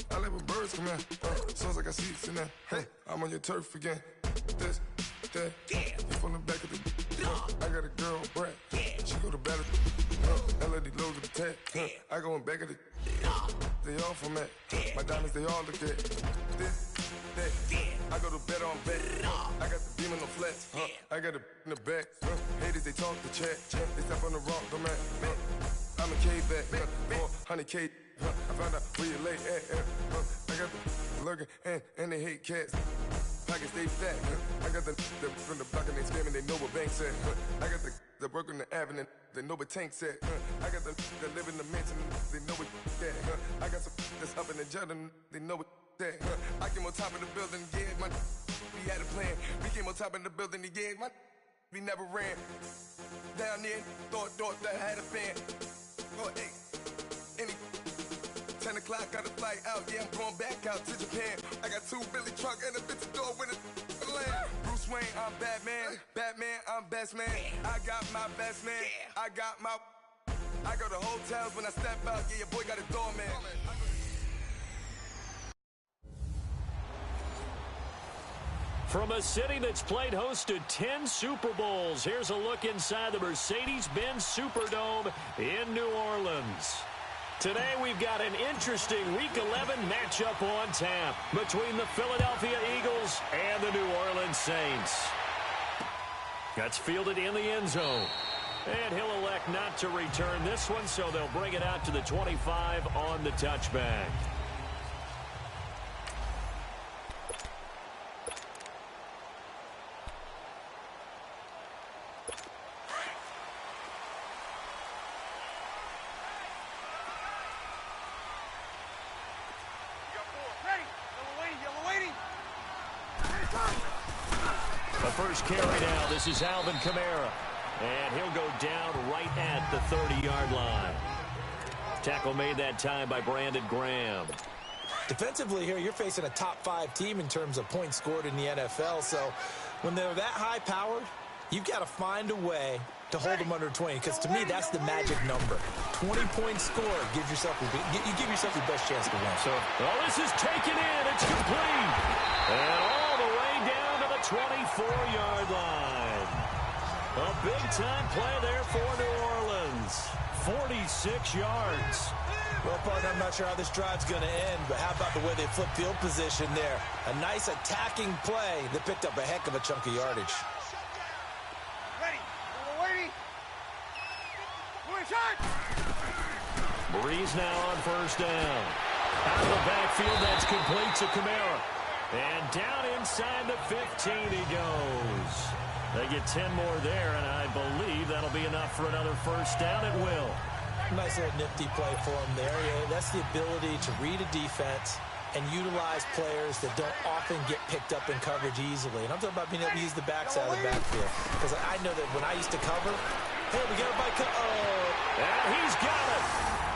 I let my birds come in. Sounds like I see seats in there. I'm on your turf again. This, that, you from the back of the. I got a girl, Brad. She go to battle. LAD loads with the tag. I go in back of the. They all from that. My diamonds, they all look at. This, that. I go to bed on bed. I got the beam on the flats. I got it in the back. Haters, they talk the chat. They step on the rock, the man. I'm a K-back. 400K. I found out where you lay at. I got the lurking and they hate cats. Pockets stay fat. I got the from the block and they scamming, they know what banks at. I got the work on the avenue, they know what tanks at. I got the that live in the mansion, they know what that. I got some that's up in the Jordan, they know what that. I came on top of the building, yeah, my we had a plan. We came on top of the building, yeah, my we never ran. Down there, thought that I had a fan. Oh, hey, any 10 o'clock, got a flight out, yeah, I'm going back out to Japan. I got 2 Billy truck and a bitch door with a land. Bruce Wayne, I'm Batman. Batman, I'm best man. I got my best man. I got my. I go to hotels when I step out, yeah, your boy got a doorman. From a city that's played host to 10 Super Bowls, here's a look inside the Mercedes-Benz Superdome in New Orleans. Today we've got an interesting Week 11 matchup on tap between the Philadelphia Eagles and the New Orleans Saints. That's fielded in the end zone. And he'll elect not to return this one, so they'll bring it out to the 25 on the touchback. first carry now. This is Alvin Kamara. And he'll go down right at the 30-yard line. Tackle made that time by Brandon Graham. Defensively here, you're facing a top-5 team in terms of points scored in the NFL. So when they're that high-powered, you've got to find a way to hold them under 20, because to me, that's the magic number. 20 points scored gives yourself you give yourself the best chance to win. So, this is taken in. It's complete. And all the way down to the 24-yard line. A big-time play there for New Orleans. 46 yards. Well, partner, I'm not sure how this drive's going to end, but how about the way they flip field position there? A nice attacking play that picked up a heck of a chunk of yardage. Breeze now on first down. Out of the backfield, that's complete to Kamara. And down inside the 15 he goes. They get 10 more there, and I believe that'll be enough for another first down. It will. Nice little nifty play for him there. Yeah, that's the ability to read a defense and utilize players that don't often get picked up in coverage easily. And I'm talking about being able to use the backside of the backfield. Because I know that when I used to cover, hey, we got a bike. And he's got it.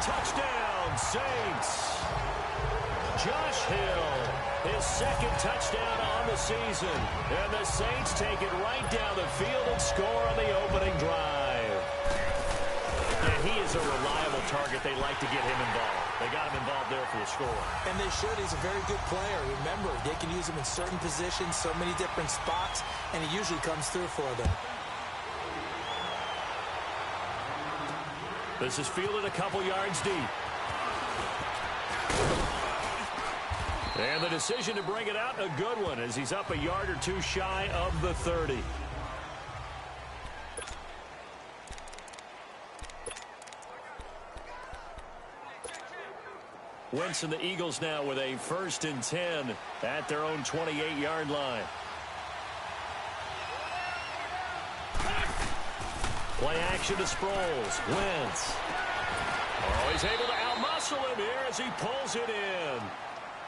Touchdown, Saints. Josh Hill, his second touchdown on the season. And the Saints take it right down the field and score on the opening drive. And he is a reliable target. They like to get him involved. They got him involved there for the score. And they should. He's a very good player. Remember, they can use him in certain positions, so many different spots, and he usually comes through for them. This is fielded a couple yards deep. And the decision to bring it out, a good one, as he's up a yard or two shy of the 30. Wentz and the Eagles now with a 1st and 10 at their own 28-yard line. Play action to Sproles. Wentz. Oh, he's able to outmuscle him here as he pulls it in.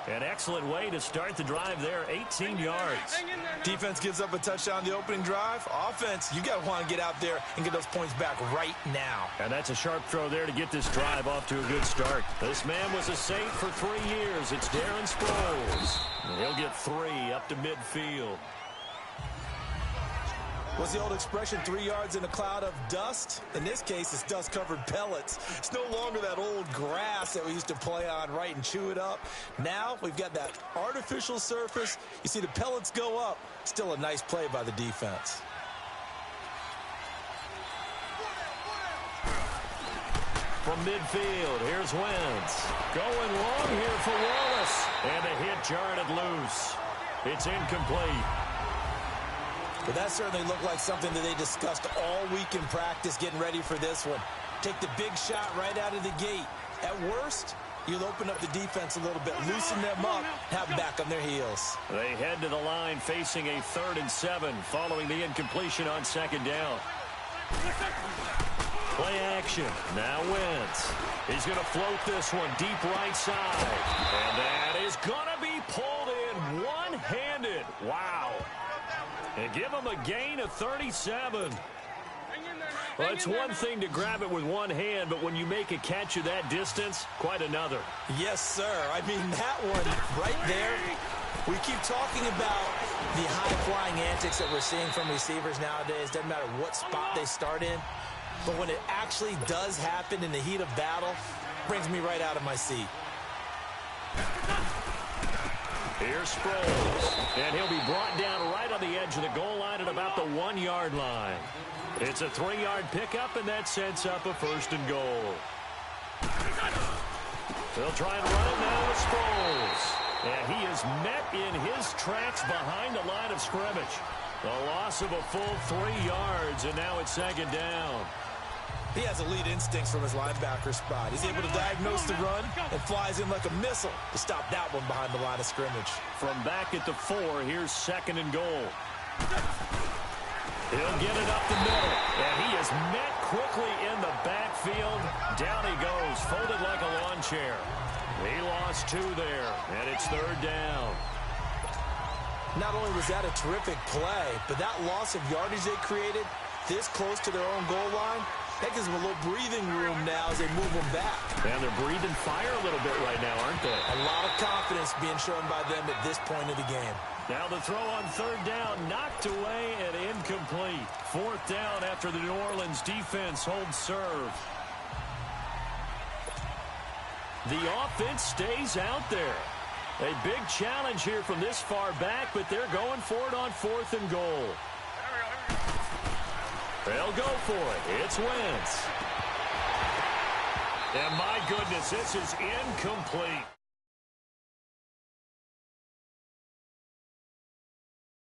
An excellent way to start the drive there, 18 yards. Defense gives up a touchdown the opening drive. Offense, you got to want to get out there and get those points back right now. And that's a sharp throw there to get this drive off to a good start. This man was a Saint for 3 years. It's Darren Sproles. And he'll get 3 up to midfield. What's the old expression, 3 yards in a cloud of dust? In this case, it's dust-covered pellets. It's no longer that old grass that we used to play on, right, and chew it up. Now we've got that artificial surface. You see the pellets go up. Still a nice play by the defense. From midfield, here's Wentz. Going long here for Wallace. And a hit jarred it loose. It's incomplete. But that certainly looked like something that they discussed all week in practice, getting ready for this one. Take the big shot right out of the gate. At worst, you'll open up the defense a little bit, loosen them up, have them back on their heels. They head to the line facing a 3rd and 7 following the incompletion on 2nd down. Play action. Now Wentz. He's going to float this one deep right side. And that is going to be pulled in one-handed. Wow. And give him a gain of 37. Well, it's one thing to grab it with one hand, but when you make a catch of that distance, quite another. Yes, sir. I mean, that one right there, we keep talking about the high-flying antics that we're seeing from receivers nowadays. Doesn't matter what spot they start in. But when it actually does happen in the heat of battle, it brings me right out of my seat. Here's Sproles, and he'll be brought down right on the edge of the goal line at about the 1-yard line. It's a 3-yard pickup, and that sets up a 1st and goal. They'll try and run it now with Sproles. And he is met in his tracks behind the line of scrimmage. The loss of a full 3 yards, and now it's 2nd down. He has elite instincts from his linebacker spot. He's able to diagnose the run and flies in like a missile to stop that one behind the line of scrimmage. From back at the 4, here's 2nd and goal. He'll get it up the middle, and he is met quickly in the backfield. Down he goes, folded like a lawn chair. He lost 2 there, and it's 3rd down. Not only was that a terrific play, but that loss of yardage they created this close to their own goal line, that gives them a little breathing room now as they move them back. And they're breathing fire a little bit right now, aren't they? A lot of confidence being shown by them at this point of the game. Now the throw on third down, knocked away and incomplete. Fourth down after the New Orleans defense holds serve. The offense stays out there. A big challenge here from this far back, but they're going for it on 4th and goal. They'll go for it. It's Wentz. And my goodness, this is incomplete.